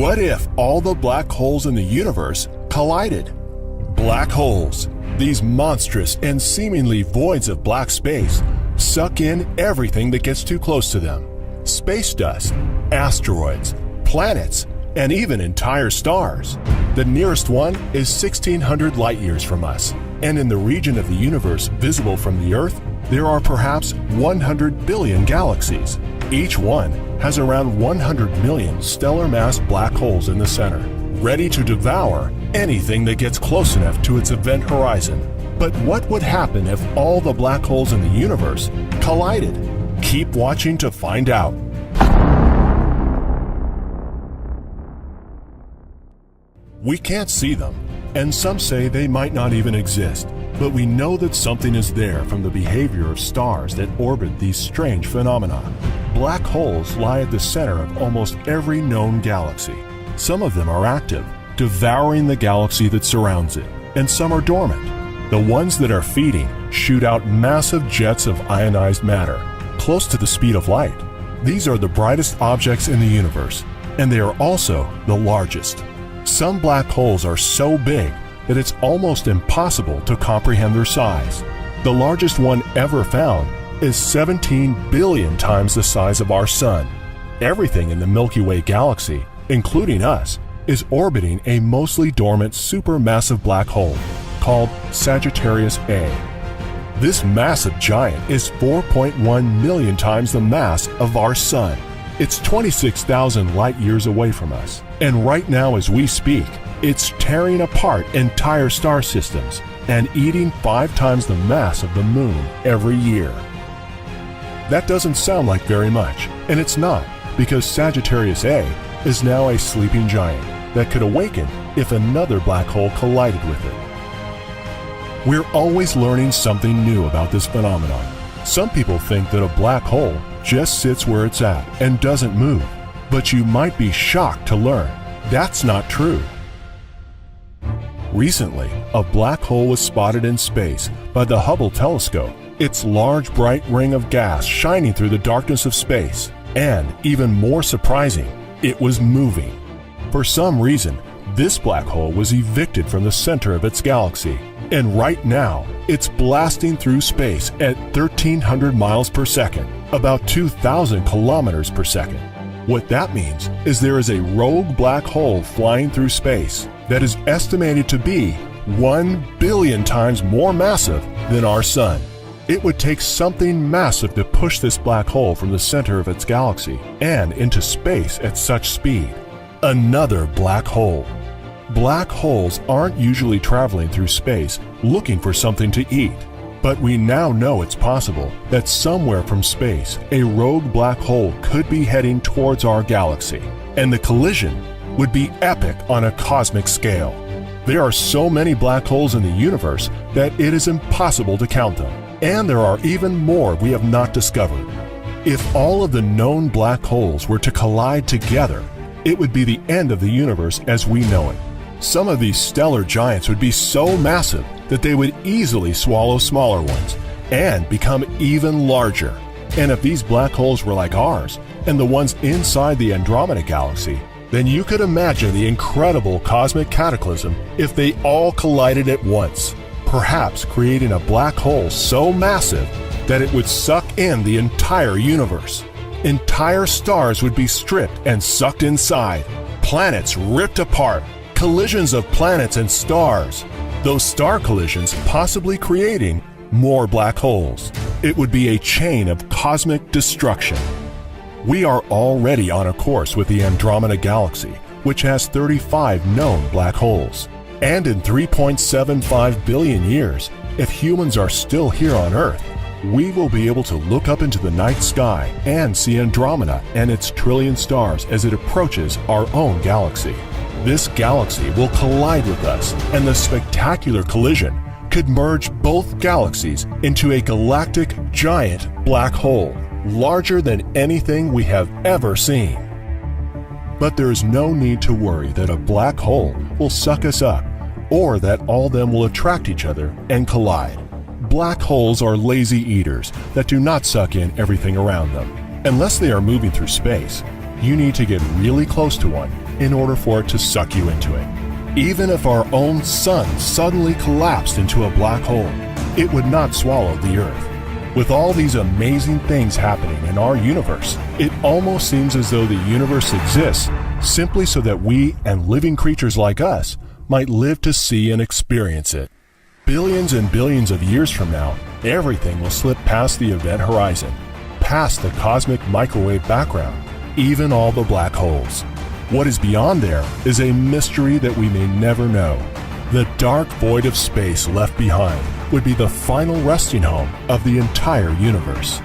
What if all the black holes in the universe collided? Black holes, these monstrous and seemingly voids of black space, suck in everything that gets too close to them. Space dust, asteroids, planets, and even entire stars. The nearest one is 1,600 light years from us, and in the region of the universe visible from the Earth, there are perhaps 100 billion galaxies. Each one has around 100 million stellar mass black holes in the center, ready to devour anything that gets close enough to its event horizon. But what would happen if all the black holes in the universe collided? Keep watching to find out. We can't see them, and some say they might not even exist, but we know that something is there from the behavior of stars that orbit these strange phenomena. Black holes lie at the center of almost every known galaxy. Some of them are active, devouring the galaxy that surrounds it, and some are dormant. The ones that are feeding shoot out massive jets of ionized matter, close to the speed of light. These are the brightest objects in the universe, and they are also the largest. Some black holes are so big that it's almost impossible to comprehend their size. The largest one ever found is 17 billion times the size of our Sun. Everything in the Milky Way galaxy, including us, is orbiting a mostly dormant supermassive black hole called Sagittarius A. This massive giant is 4.1 million times the mass of our Sun. It's 26,000 light years away from us, and right now as we speak, it's tearing apart entire star systems and eating 5 times the mass of the Moon every year. That doesn't sound like very much, and it's not, because Sagittarius A is now a sleeping giant that could awaken if another black hole collided with it. We're always learning something new about this phenomenon. Some people think that a black hole just sits where it's at and doesn't move, but you might be shocked to learn that's not true. Recently, a black hole was spotted in space by the Hubble telescope, its large bright ring of gas shining through the darkness of space, and even more surprising, it was moving. For some reason, this black hole was evicted from the center of its galaxy, and right now, it's blasting through space at 1,300 miles per second, about 2,000 kilometers per second. What that means is there is a rogue black hole flying through space that is estimated to be 1 billion times more massive than our Sun. It would take something massive to push this black hole from the center of its galaxy and into space at such speed. Another black hole. Black holes aren't usually traveling through space looking for something to eat, but we now know it's possible that somewhere from space a rogue black hole could be heading towards our galaxy, and the collision would be epic on a cosmic scale. There are so many black holes in the universe that it is impossible to count them, and there are even more we have not discovered. If all of the known black holes were to collide together, it would be the end of the universe as we know it. Some of these stellar giants would be so massive that they would easily swallow smaller ones and become even larger. And if these black holes were like ours and the ones inside the Andromeda galaxy, then you could imagine the incredible cosmic cataclysm if they all collided at once, perhaps creating a black hole so massive that it would suck in the entire universe. Entire stars would be stripped and sucked inside, planets ripped apart, collisions of planets and stars, those star collisions possibly creating more black holes. It would be a chain of cosmic destruction. We are already on a course with the Andromeda galaxy, which has 35 known black holes. And in 3.75 billion years, if humans are still here on Earth, we will be able to look up into the night sky and see Andromeda and its trillion stars as it approaches our own galaxy. This galaxy will collide with us, and the spectacular collision could merge both galaxies into a galactic giant black hole, larger than anything we have ever seen. But there is no need to worry that a black hole will suck us up, or that all of them will attract each other and collide. Black holes are lazy eaters that do not suck in everything around them, unless they are moving through space. you need to get really close to one in order for it to suck you into it. Even if our own sun suddenly collapsed into a black hole, it would not swallow the Earth. With all these amazing things happening in our universe, it almost seems as though the universe exists simply so that we and living creatures like us might live to see and experience it. Billions and billions of years from now, everything will slip past the event horizon, past the cosmic microwave background, even all the black holes. What is beyond there is a mystery that we may never know. The dark void of space left behind would be the final resting home of the entire universe.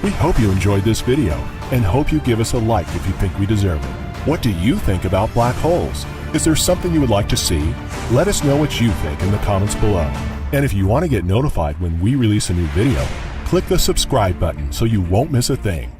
We hope you enjoyed this video and hope you give us a like if you think we deserve it. What do you think about black holes? Is there something you would like to see? Let us know what you think in the comments below. And if you want to get notified when we release a new video, click the subscribe button so you won't miss a thing.